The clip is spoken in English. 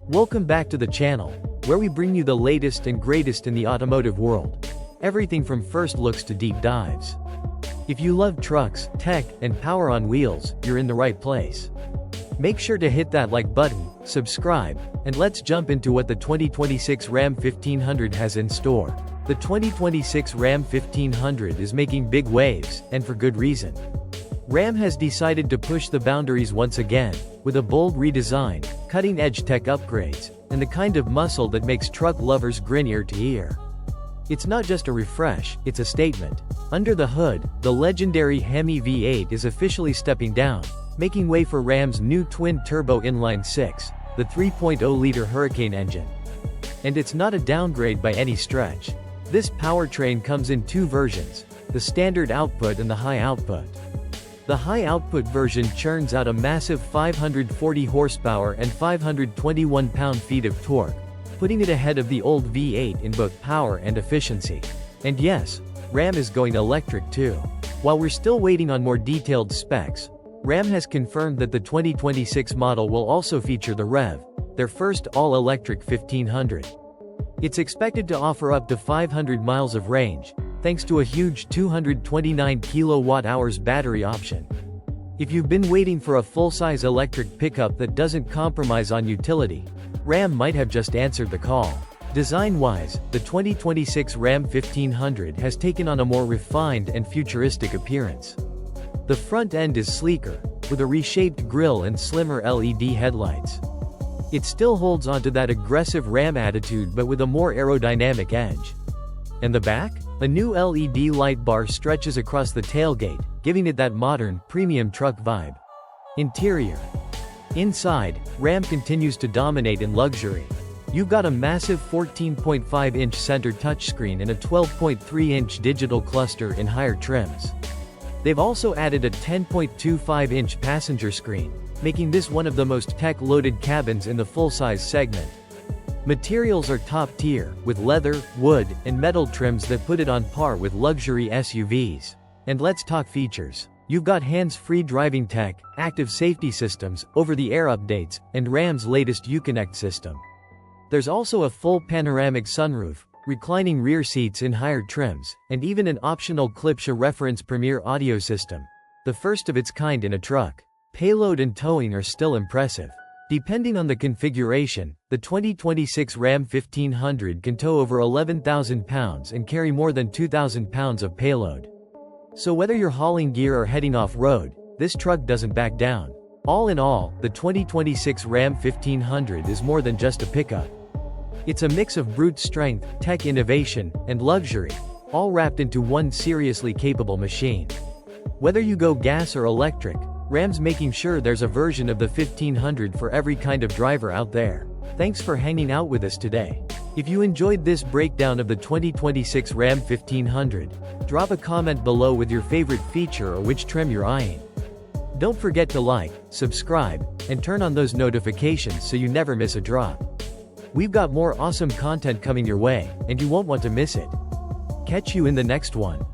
Welcome back to the channel, where we bring you the latest and greatest in the automotive world. Everything from first looks to deep dives. If you love trucks, tech, and power on wheels, you're in the right place. Make sure to hit that like button, subscribe, and let's jump into what the 2026 Ram 1500 has in store. The 2026 Ram 1500 is making big waves, and for good reason. Ram has decided to push the boundaries once again, with a bold redesign, cutting-edge tech upgrades, and the kind of muscle that makes truck lovers grin ear to ear. It's not just a refresh, it's a statement. Under the hood, the legendary Hemi V8 is officially stepping down, making way for Ram's new twin-turbo inline-six, the 3.0-liter Hurricane engine. And it's not a downgrade by any stretch. This powertrain comes in two versions, the standard output and the high output. The high-output version churns out a massive 540 horsepower and 521 pound-feet of torque, putting it ahead of the old V8 in both power and efficiency. And yes, Ram is going electric too. While we're still waiting on more detailed specs, Ram has confirmed that the 2026 model will also feature the REV, their first all-electric 1500. It's expected to offer up to 500 miles of range, thanks to a huge 229 kilowatt-hours battery option. If you've been waiting for a full-size electric pickup that doesn't compromise on utility, Ram might have just answered the call. Design-wise, the 2026 Ram 1500 has taken on a more refined and futuristic appearance. The front end is sleeker, with a reshaped grille and slimmer LED headlights. It still holds onto that aggressive Ram attitude but with a more aerodynamic edge. And the back? A new LED light bar stretches across the tailgate, giving it that modern, premium truck vibe. Interior. Inside, Ram continues to dominate in luxury. You've got a massive 14.5-inch center touchscreen and a 12.3-inch digital cluster in higher trims. They've also added a 10.25-inch passenger screen, making this one of the most tech-loaded cabins in the full-size segment. Materials are top-tier, with leather, wood, and metal trims that put it on par with luxury SUVs. And let's talk features. You've got hands-free driving tech, active safety systems, over-the-air updates, and Ram's latest Uconnect system. There's also a full panoramic sunroof, reclining rear seats in higher trims, and even an optional Klipsche Reference Premier audio system, the first of its kind in a truck. Payload and towing are still impressive. Depending on the configuration, the 2026 Ram 1500 can tow over 11,000 pounds and carry more than 2,000 pounds of payload. So whether you're hauling gear or heading off-road, this truck doesn't back down. All in all, the 2026 Ram 1500 is more than just a pickup. It's a mix of brute strength, tech innovation, and luxury, all wrapped into one seriously capable machine. Whether you go gas or electric, Ram's making sure there's a version of the 1500 for every kind of driver out there. Thanks for hanging out with us today. If you enjoyed this breakdown of the 2026 Ram 1500, drop a comment below with your favorite feature or which trim you're eyeing. Don't forget to like, subscribe, and turn on those notifications so you never miss a drop. We've got more awesome content coming your way, and you won't want to miss it. Catch you in the next one.